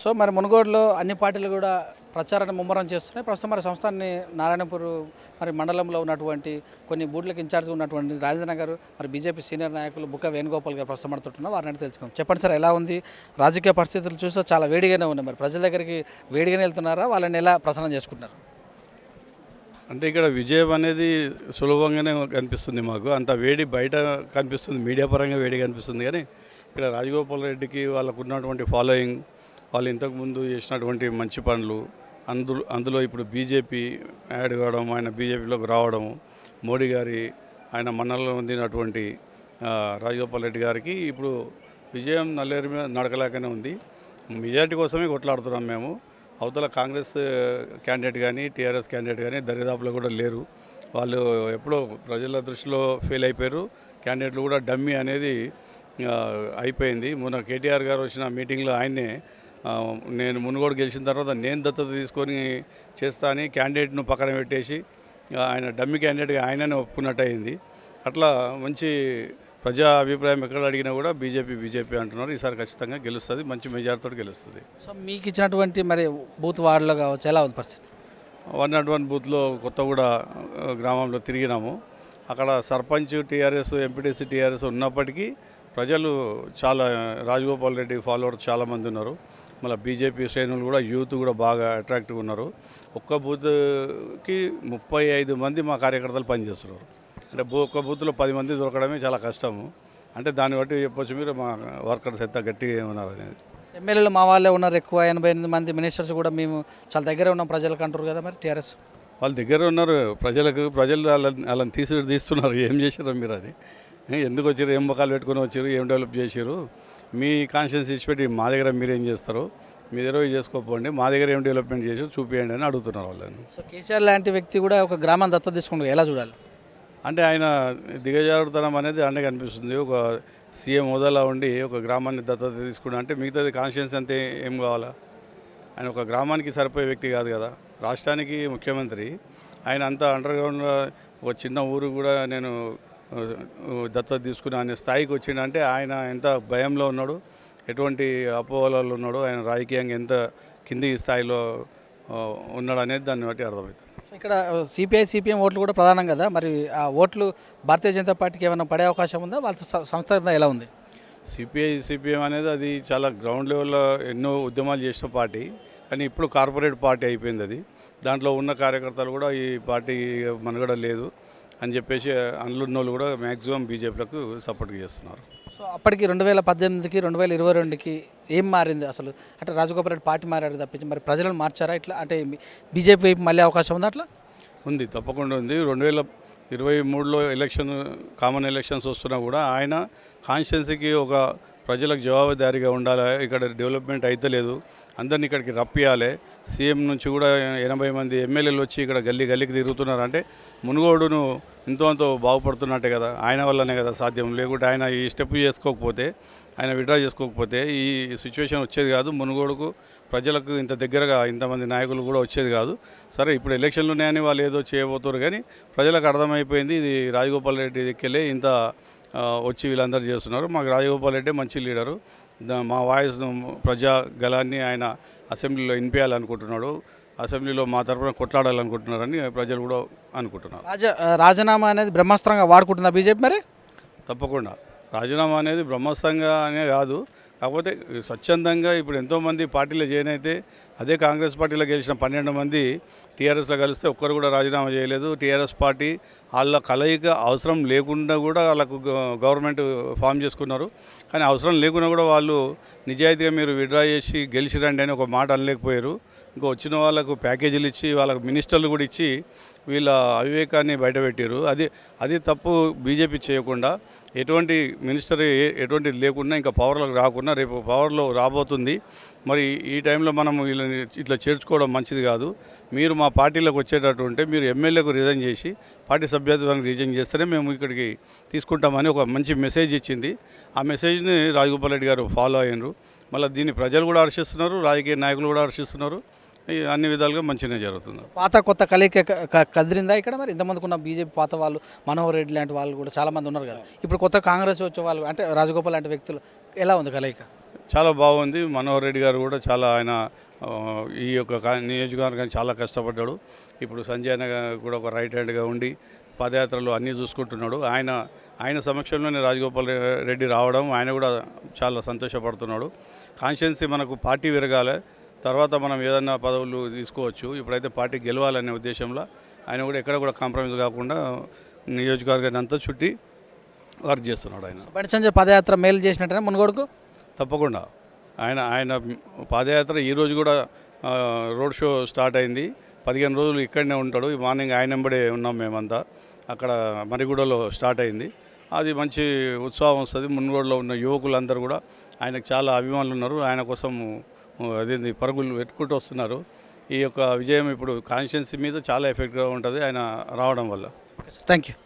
So మరి మునుగోడులో అన్ని పార్టీలు కూడా ప్రచారాన్ని ముమ్మరం చేస్తున్నాయి. ప్రస్తుతం మరి సంస్థాన్ని నారాయణపూర్ మరి మండలంలో ఉన్నటువంటి కొన్ని బూట్లకు ఇన్ఛార్జ్ ఉన్నటువంటి రాజేంద్ర గారు మరి బీజేపీ సీనియర్ నాయకులు బుక్క వేణుగోపాల్ గారు ప్రస్తుతం మనతోటున్నారు. వారిని తెలుసుకుందాం. చెప్పండి సార్, ఎలా ఉంది రాజకీయ పరిస్థితులు? చూస్తే చాలా వేడిగానే ఉన్నాయి. మరి ప్రజల దగ్గరికి వేడిగానే వెళ్తున్నారా? వాళ్ళని ఎలా ప్రసన్నం చేసుకుంటున్నారు? అంటే ఇక్కడ విజయం అనేది సులభంగానే కనిపిస్తుంది మాకు. అంత వేడి బయట కనిపిస్తుంది, మీడియా పరంగా వేడి కనిపిస్తుంది. కానీ ఇక్కడ రాజగోపాల్ రెడ్డికి వాళ్ళకు ఉన్నటువంటి ఫాలోయింగ్, వాళ్ళు ఇంతకుముందు చేసినటువంటి మంచి పనులు, అందులో ఇప్పుడు బీజేపీ యాడ్ కావడం, ఆయన బీజేపీలోకి రావడం, మోడీ గారి ఆయన మన్ననలు పొందినటువంటి రాజగోపాల్ రెడ్డి గారికి ఇప్పుడు విజయం నల్లేరు మీద నడకలేకనే ఉంది. మెజార్టీ కోసమే కొట్లాడుతున్నాం మేము. అవతల కాంగ్రెస్ క్యాండిడేట్ కానీ టీఆర్ఎస్ క్యాండిడేట్ కానీ దరిదాపులో కూడా లేరు. వాళ్ళు ఎప్పుడో ప్రజల దృష్టిలో ఫెయిల్ అయిపోయారు. క్యాండిడేట్లు కూడా డమ్మీ అనేది అయిపోయింది. మొన్న కేటీఆర్ గారు వచ్చిన మీటింగ్లో ఆయన్నే నేను మునుగోడు గెలిచిన తర్వాత నేను దత్తత తీసుకొని చేస్తా అని క్యాండిడేట్ను పక్కన పెట్టేసి ఆయన డమ్మీ క్యాండిడేట్గా ఆయననే ఒప్పుకున్నట్టు అయింది. అట్లా మంచి ప్రజా అభిప్రాయం ఎక్కడ అడిగినా కూడా బీజేపీ అంటున్నారు. ఈసారి ఖచ్చితంగా గెలుస్తుంది, మంచి మెజార్టీతో గెలుస్తుంది. సో మీకు ఇచ్చినటువంటి మరి బూత్ వార్డులో కావచ్చు, ఎలా ఉంది పరిస్థితి? 101 బూత్లో కొత్తగూడ గ్రామంలో తిరిగినాము. అక్కడ సర్పంచ్ టీఆర్ఎస్, ఎంపీటీసీ టీఆర్ఎస్ ఉన్నప్పటికీ ప్రజలు చాలా రాజగోపాల్ రెడ్డి ఫాలోవర్స్ చాలామంది ఉన్నారు. మళ్ళీ బీజేపీ శ్రేణులు కూడా యూత్ కూడా బాగా అట్రాక్టివ్గా ఉన్నారు. ఒక్క బూత్కి 35 మంది మా కార్యకర్తలు పనిచేస్తున్నారు. అంటే ఒక్క బూత్లో 10 మంది దొరకడమే చాలా కష్టము. అంటే దాన్ని బట్టి చెప్పొచ్చు మీరు మా వర్కర్స్ ఎంత గట్టిగా ఉన్నారు అనేది. ఎమ్మెల్యేలు మా వాళ్ళే ఉన్నారు ఎక్కువ, 88 మంది మినిస్టర్స్ కూడా మేము చాలా దగ్గర ఉన్నాం ప్రజలకు అంటారు కదా మరి టీఆర్ఎస్ వాళ్ళ దగ్గర ఉన్నారు. ప్రజలు వాళ్ళని తీస్తున్నారు. ఏం చేశారు మీరు? అది ఎందుకు వచ్చారు, ఏం మొక్కలు పెట్టుకుని వచ్చారు, ఏం డెవలప్ చేశారు? మీ కాన్షియన్స్ ఇచ్చిపెట్టి మా దగ్గర మీరేం చేస్తారు, మీ దగ్గర చేసుకోకపోండి, మా దగ్గర ఏం డెవలప్మెంట్ చేసి చూపించండి అని అడుగుతున్నారు వాళ్ళని. సో కేసీఆర్ లాంటి వ్యక్తి కూడా ఒక గ్రామాన్ని దత్తత తీసుకుంటారు, ఎలా చూడాలి? అంటే ఆయన దిగజారుతనం అనేది అండే కనిపిస్తుంది. ఒక సీఎం హోదాలో ఉండి ఒక గ్రామాన్ని దత్తత తీసుకున్నా అంటే మిగతాది కాన్షియన్స్ అంతే ఏం కావాలా? ఆయన ఒక గ్రామానికి సరిపోయే వ్యక్తి కాదు కదా, రాష్ట్రానికి ముఖ్యమంత్రి. ఆయన అంతా అండర్గ్రౌండ్లో ఒక చిన్న ఊరు కూడా నేను దత్తత తీసుకున్నా అనే స్థాయికి వచ్చిండంటే ఆయన ఎంత భయంలో ఉన్నాడు, ఎటువంటి అపోహలలో ఉన్నాడు, ఆయన రాజకీయంగా ఎంత కింది స్థాయిలో ఉన్నాడు అనేది దాన్ని బట్టి అర్థమవుతుంది. ఇక్కడ సిపిఐ సిపిఎం ఓట్లు కూడా ప్రధానం కదా, మరి ఆ ఓట్లు భారతీయ జనతా పార్టీకి ఏమైనా పడే అవకాశం ఉందా? వాళ్ళ సంస్థ ఎలా ఉంది? సిపిఐ సిపిఎం అనేది అది చాలా గ్రౌండ్ లెవెల్లో ఎన్నో ఉద్యమాలు చేసిన పార్టీ, కానీ ఇప్పుడు కార్పొరేట్ పార్టీ అయిపోయింది అది. దాంట్లో ఉన్న కార్యకర్తలు కూడా ఈ పార్టీ మనుగడ లేదు అని చెప్పేసి అందులో కూడా మ్యాక్సిమం బీజేపీలకు సపోర్ట్ చేస్తున్నారు. సో అప్పటికి 2018కి 2022కి ఏం మారింది అసలు? అంటే రాజగోపాల్ రెడ్డి పార్టీ మారాడు తప్పించి మరి ప్రజలను మార్చారా ఇట్లా? అంటే బీజేపీ వైపు మళ్ళీ అవకాశం ఉంది అట్లా? ఉంది, తప్పకుండా ఉంది. 2023లో కామన్ ఎలక్షన్స్ వస్తున్నా కూడా ఆయన కాన్స్టిట్యున్సీకి ఒక ప్రజలకు జవాబుదారీగా ఉండాలి. ఇక్కడ డెవలప్మెంట్ అయితే లేదు, అందరిని ఇక్కడికి రప్పియాలి. సీఎం నుంచి కూడా 80 మంది ఎమ్మెల్యేలు వచ్చి ఇక్కడ గల్లీకి తిరుగుతున్నారు. అంటే మునుగోడును ఎంతో బాగుపడుతున్నట్టే కదా, ఆయన వల్లనే కదా సాధ్యం. లేకుంటే ఆయన ఈ స్టెప్ చేసుకోకపోతే, ఆయన విడ్రా చేసుకోకపోతే ఈ సిచ్యువేషన్ వచ్చేది కాదు. మునుగోడుకు ప్రజలకు ఇంత దగ్గరగా ఇంతమంది నాయకులు కూడా వచ్చేది కాదు. సరే ఇప్పుడు ఎలక్షన్లు ఉన్నాయని వాళ్ళు ఏదో చేయబోతున్నారు, కానీ ప్రజలకు అర్థమైపోయింది ఇది రాజగోపాల్ రెడ్డి దిక్కెళ్ళే ఇంత వచ్చి వీళ్ళందరూ చేస్తున్నారు. మాకు రాజగోపాల్ రెడ్డి మంచి లీడరు, మా వాయిస్ ప్రజా గలాన్ని ఆయన అసెంబ్లీలో వినిపించాలనుకుంటున్నాడు, అసెంబ్లీలో మా తరఫున కొట్లాడాలనుకుంటున్నారని ప్రజలు కూడా అనుకుంటున్నారు. రాజీనామా అనేది బ్రహ్మాస్త్రంగా వాడుకుంటుందా బీజేపీ? మరి తప్పకుండా రాజీనామా అనేది బ్రహ్మాస్త్రంగా అనే కాదు, కాకపోతే స్వచ్ఛందంగా ఇప్పుడు ఎంతోమంది పార్టీలో జాయిన్ అయితే అదే కాంగ్రెస్ పార్టీలో గెలిచిన 12 మంది టీఆర్ఎస్లో కలిస్తే ఒక్కరు కూడా రాజీనామా చేయలేదు. టీఆర్ఎస్ పార్టీ వాళ్ళ కలయిక అవసరం లేకుండా కూడా వాళ్ళకు గవర్నమెంట్ ఫామ్ చేసుకున్నారు. కానీ అవసరం లేకుండా కూడా వాళ్ళు నిజాయితీగా మీరు విడ్రా చేసి గెలిచిరండి అని ఒక మాట అనలేకపోయారు. ఇంకా వచ్చిన వాళ్ళకు ప్యాకేజీలు ఇచ్చి వాళ్ళకు మినిస్టర్లు కూడా ఇచ్చి వీళ్ళ అవివేకాన్ని బయటపెట్టారు. అది తప్పు. బీజేపీ చేయకుండా ఎటువంటి మినిస్టర్ ఎటువంటిది లేకుండా ఇంకా పవర్లోకి రాకుండా రేపు పవర్లో రాబోతుంది. మరి ఈ టైంలో మనం వీళ్ళని ఇట్లా చేర్చుకోవడం మంచిది కాదు. మీరు మా పార్టీలోకి వచ్చేటట్టు ఉంటే మీరు ఎమ్మెల్యేకు రిజైన్ చేసి పార్టీ సభ్యత్వానికి రిజైన్ చేస్తేనే మేము ఇక్కడికి తీసుకుంటామని ఒక మంచి మెసేజ్ ఇచ్చింది. ఆ మెసేజ్ని రాజగోపాల్ రెడ్డి గారు ఫాలో అయ్యారు. మళ్ళీ దీన్ని ప్రజలు కూడా హర్షిస్తున్నారు, రాజకీయ నాయకులు కూడా హర్షిస్తున్నారు. అన్ని విధాలుగా మంచిగా జరుగుతుంది. పాత కొత్త కలయిక కదిరిందా ఇక్కడ? మరి ఇంతమందికి ఉన్న బీజేపీ పాత వాళ్ళు, మనోహర్ రెడ్డి లాంటి వాళ్ళు కూడా చాలామంది ఉన్నారు కదా, ఇప్పుడు కొత్త కాంగ్రెస్ వచ్చే వాళ్ళు అంటే రాజగోపాల్ లాంటి వ్యక్తులు, ఎలా ఉంది కలయిక? చాలా బాగుంది. మనోహర్ రెడ్డి గారు కూడా చాలా ఆయన ఈ యొక్క నియోజకవర్గానికి చాలా కష్టపడ్డాడు. ఇప్పుడు సంజయ్ అన్న కూడా ఒక రైట్ హ్యాండ్గా ఉండి పాదయాత్రలు అన్నీ చూసుకుంటున్నాడు. ఆయన సమక్షంలోనే రాజగోపాల్ రెడ్డి రావడం ఆయన కూడా చాలా సంతోషపడుతున్నాడు. కాన్స్టిట్యున్సీ మనకు పార్టీ విరగాలి, తర్వాత మనం ఏదన్నా పదవులు తీసుకోవచ్చు. ఇప్పుడైతే పార్టీ గెలవాలనే ఉద్దేశంలో ఆయన కూడా ఎక్కడ కూడా కాంప్రమైజ్ కాకుండా నియోజకవర్గాన్ని అంతా చుట్టి వర్క్ చేస్తున్నాడు. ఆయన బండి సంజయ్ పాదయాత్ర మేలు చేసినట్టే మునుగోడుకు తప్పకుండా ఆయన పాదయాత్ర ఈరోజు కూడా రోడ్ షో స్టార్ట్ అయింది. 15 రోజులు ఇక్కడనే ఉంటాడు. ఈ మార్నింగ్ ఆయన వెంబడే ఉన్నాం మేమంతా. అక్కడ మరిగూడలో స్టార్ట్ అయింది. అది మంచి ఉత్సాహం వస్తుంది. మునుగోడులో ఉన్న యువకులందరూ కూడా ఆయనకు చాలా అభిమానులు ఉన్నారు. ఆయన కోసం అదేంది పరుగులు పెట్టుకుంటూ వస్తున్నారు. ఈ యొక్క విజయం ఇప్పుడు కాన్స్టిట్యున్సీ మీద చాలా ఎఫెక్ట్గా ఉంటుంది ఆయన రావడం వల్ల. Okay sir, thank you.